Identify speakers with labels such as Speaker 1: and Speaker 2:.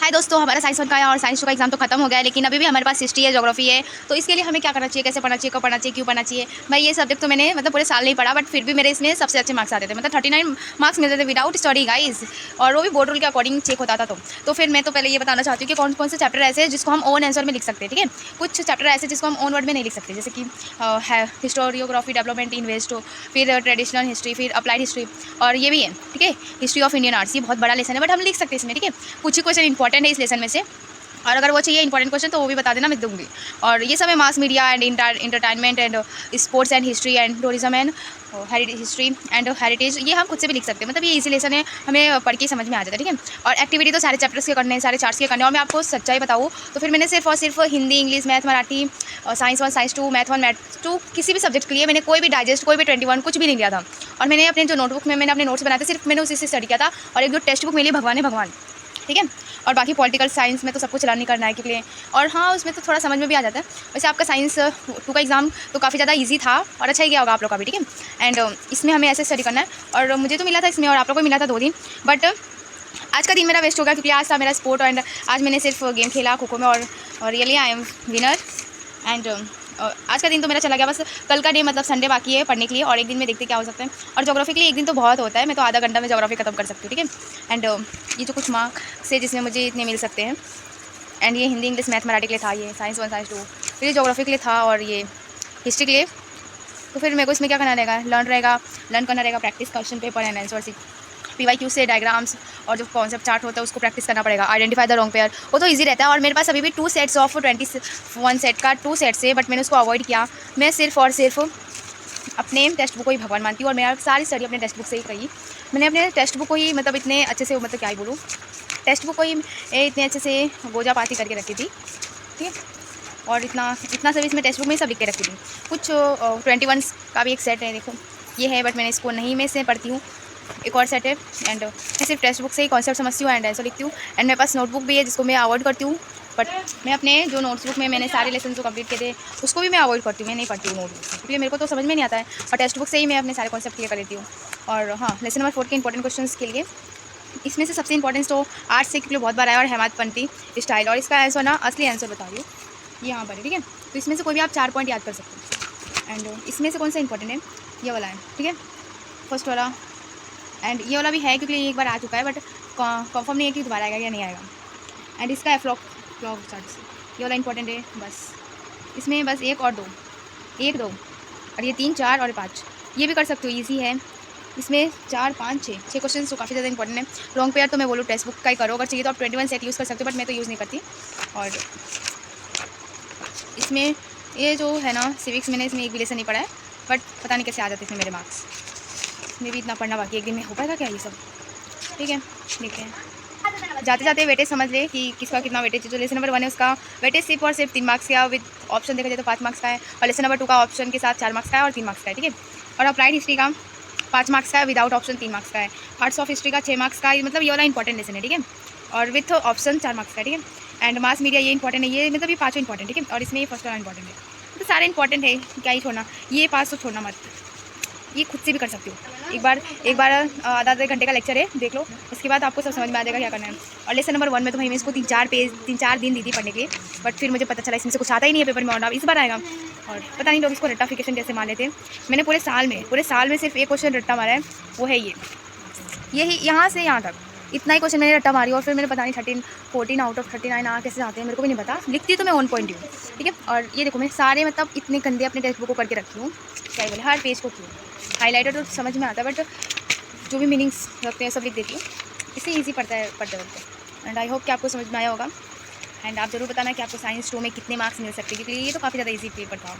Speaker 1: हाय दोस्तों, हमारा science one का है और साइंस टू का एग्जाम तो खत्म हो गया है, लेकिन अभी भी हमारे पास हिस्ट्री है, ज्योग्राफी है। तो इसके लिए हमें क्या करना चाहिए, कैसे पढ़ना चाहिए, कब पढ़ना चाहिए, क्यों पढ़ना चाहिए। भाई ये सब्जेक्ट तो मैंने मतलब पूरे साल नहीं पढ़ा, बट फिर भी मेरे इसमें सबसे अच्छे मार्क्स आते थे। मतलब 39 मार्क्स मिलते थे विदाउट स्टडी गाइस, और वो भी बोर्ड रूल के अकॉर्डिंग चेक होता था। तो फिर मैं तो पहले ये बताना चाहती हूँ कि कौन कौन से चैप्टर ऐसे हैं जिसको हम ओन आंसर में लिख सकते हैं। ठीक है, कुछ चैप्टर ऐसे जिसको हम ओन वर्ड में नहीं लिख सकते, जैसे कि हिस्टोरियोग्राफी, डेवलपमेंट इन्वेस्ट, फिर ट्रेडिशनल हिस्ट्री, फिर अप्लाइड हिस्ट्री, और ये भी है। ठीक है, हिस्ट्री ऑफ इंडियन आर्ट्स, ये बहुत बड़ा लेसन है, बट हम लिख सकते हैं इसमें। ठीक है, कुछ ही क्वेश्चन इंपॉर्टेंट है इस लेसन में से, और अगर वो चाहिए इंपॉर्टेंट क्वेश्चन तो वो भी बता देना, मैं दूंगी। और ये सब है mass media and entertainment and sports and history and tourism and heritage, history and heritage, ये हम खुद से भी लिख सकते हैं। मतलब ये इजी लेसन है, हमें पढ़ के समझ में आ जाता है। ठीक है, और एक्टिविटी तो सारे चैप्टर्स के करने हैं, सारे चार्ट्स के करने हैं। और मैं आपको सच्चाई बताऊँ तो फिर मैंने सिर्फ और सिर्फ Hindi, English, math, Marathi, science one, science two, math one, math two, किसी भी सब्जेक्ट के लिए मैंने कोई भी डाइजेस्ट, कोई भी 21 कुछ भी नहीं लिया था। और मैंने अपने जो नोटबुक में मैंने अपने नोट्स बनाए थे, सिर्फ मैंने उसी से स्टडी किया था। और एक जो टेक्स्ट बुक मिली, भगवान है भगवान। ठीक है, और बाकी पॉलिटिकल साइंस में तो सब कुछ लर्न करना है क्योंकि, और हाँ उसमें तो थोड़ा समझ में भी आ जाता है। वैसे आपका साइंस टू का एग्ज़ाम तो काफ़ी ज़्यादा इजी था और अच्छा ही गया होगा आप लोग का भी। ठीक है, एंड इसमें हमें ऐसे स्टडी करना है, और मुझे तो मिला था इसमें और आप लोग को मिला था 2 दिन, बट आज का दिन मेरा वेस्ट हो गया क्योंकि आज था मेरा स्पोर्ट, एंड आज मैंने सिर्फ गेम खेला खो खो में, और really I am winner. And आज का दिन तो मेरा चला गया। बस कल का डे मतलब संडे बाकी है पढ़ने के लिए, और एक दिन में देखते क्या हो सकता है। और ज्योग्राफी के लिए एक दिन तो बहुत होता है, मैं तो आधा घंटा में ज्योग्राफी खत्म कर सकती हूँ। ठीक है, एंड ये जो कुछ मार्क्स है जिसमें मुझे इतने मिल सकते हैं, एंड ये हिंदी, इंग्लिश, मैथ, मराठी के लिए था, ये साइंस वन, साइंस टू, फिर ये ज्योग्राफी के लिए था, और ये हिस्ट्री के लिए। तो फिर मेरे को इसमें क्या करना रहेगा, लर्न करना रहेगा, practice question paper and answer सी, PYQ से डायग्राम्स, और जो कॉन्सेप्ट चार्ट होता है उसको प्रैक्टिस करना पड़ेगा। आइडेंटिफाई द रॉन्ग पेयर, वो तो इजी रहता है। और मेरे पास अभी भी 2 सेट्स ऑफ 21 सेट का 2 सेट्स है, बट मैंने उसको अवॉइड किया। मैं सिर्फ और सिर्फ अपने टेक्स्ट बुक को ही भगवान मानती हूँ, और मेरा सारी स्टडी अपने टेक्स्ट बुक से ही करी। मैंने अपने टेक्स्ट बुक को ही मतलब इतने अच्छे से, मतलब क्या ही बोलूँ, टेक्स्ट बुक को ही इतने अच्छे से गोजा पाती करके रखी थी। ठीक है, और इतना सब इसमें टेक्स्ट बुक में सब लिख के रखी थी। कुछ 21 का भी एक सेट है, देखो ये है, बट मैंने इसको नहीं में से पढ़ती हूँ। एक और सेट है, एंड मैं सिर्फ टेक्स्ट बुक से ही कॉन्सेप्ट समझती हूँ एंड आंसर लिखती हूँ। एंड मेरे पास नोटबुक भी है जिसको मैं अवॉइड करती हूँ, बट मैं अपने जो नोट्सबुक में मैंने सारे लेसन जो कंप्लीट किए थे उसको भी मैं अवॉइड करती हूँ, मैं नहीं पढ़ती हूँ नोटबुक से, क्योंकि मेरे को तो समझ में नहीं आता है, और टेक्स्ट बुक से ही मैं अपने सारे कॉन्सेप्ट क्लियर कर लेती हूँ। और हाँ, लेसन नंबर 4 के इंपॉर्टेंट क्वेश्चन के लिए, इसमें से सबसे इंपॉर्टेंट तो आर्ट्स से क्योंकि बहुत बार आया, और हेमाडपंथी स्टाइल, और इसका आंसर ना असली आंसर बता रही हूँ ये यहाँ पर है। ठीक है, तो इसमें से कोई भी आप 4 पॉइंट याद कर सकते हैं। एंड इसमें से कौन सा इंपॉर्टेंट है, ये वाला है। ठीक है, फर्स्ट वाला, एंड ये वाला भी है क्योंकि ये एक बार आ चुका है, बट कंफर्म नहीं है कि दोबारा आएगा या नहीं आएगा। एंड इसका फ्लॉक चार्ट्स, ये वाला इंपॉर्टेंट है। बस इसमें बस 1 और 2, 1 2, और ये 3 4 और 5, ये भी कर सकते हो, ईजी है। इसमें 4 5 6 क्वेश्चन तो काफ़ी ज़्यादा इंपॉर्टेंट है। लॉन्ग पेयर तो मैं बोलूँ टेक्स्ट बुक का ही करो, अगर चाहिए तो आप 21 सेट यूज़ कर सकते हो, बट मैं तो यूज़ नहीं करती। और इसमें ये जो है ना सिविक्स, मैंने इसमें एक भी लेसन नहीं पढ़ा है, बट पता नहीं कैसे आ जाते इसमें मेरे मार्क्स। मैं भी इतना पढ़ना बाकी, एक दिन में हो पाएगा क्या ये सब। ठीक है, देखते हैं। जाते जाते वेटेज समझ ले कि किसका कितना वेटेज है। जो लेसन नंबर 1 है उसका वेटेज सिर्फ और सिर्फ 3 मार्क्स का, विद ऑप्शन देखा जाए तो 5 मार्क्स का है, और लेसन नंबर 2 का ऑप्शन के साथ 4 मार्क्स का है और 3 मार्क्स का है। ठीक है, और अप्लाइड हिस्ट्री का 5 मार्क्स का है, विदाउट ऑप्शन 3 मार्क्स का है। पार्ट्स ऑफ हिस्ट्री का 6 मार्क्स का है, मतलब ये वाला इंपॉर्टेंट लेसन है। ठीक है, और विथ ऑप्शन 4 मार्क्स का। ठीक है, एंड मास मीडिया ये इंपॉर्टेंट है, ये मतलब ये 5 इंपॉर्टेंट। ठीक है, और इसमें ये फर्स्ट वाला इंपॉर्टेंट है, तो सारे इंपॉर्टेंट है, क्या ही छोड़ना। ये 5 तो छोड़ना मत, ये खुद से भी कर सकती हो। एक बार आधा घंटे का लेक्चर है, देख लो, उसके बाद आपको सब समझ में आ जाएगा क्या करना है। और लेसन नंबर 1 में तो भाई मैं इसको 3-4 दिन दी थी पढ़ने के लिए, बट फिर मुझे पता चला इसमें से कुछ आता ही नहीं है पेपर में, और इस बार आएगा। और पता नहीं लोग इसको रट्टाफिकेशन कैसे मान लेते हैं। मैंने पूरे साल में सिर्फ एक क्वेश्चन रट्टा मारा है, वो है यही यहाँ से यहाँ तक, इतना ही क्वेश्चन मैंने रट्टा मारी। और फिर मैंने पता नहीं 14 आउट ऑफ 39 आ कैसे आते हैं, मेरे को भी नहीं पता। लिखती तो मैं 1 पॉइंट हूँ। ठीक है, और ये देखो मैं सारे मतलब इतने गंदे अपने टेक्स्ट बुक को करके रखी हूँ, क्या बोले, हर पेज को क्यों हाईलाइटर तो समझ में आता है, बट जो भी मीनिंग्स रखते हैं सब लिख देती हूँ, इससे ईजी पड़ता है पढ़ते वक्त। एंड आई होप कि आपको समझ में आया होगा। एंड आप जरूर बताना कि आपको साइंस 2 में कितने मार्क्स मिल सकते हैं, क्योंकि ये तो काफ़ी ज़्यादा ईजी पेपर था।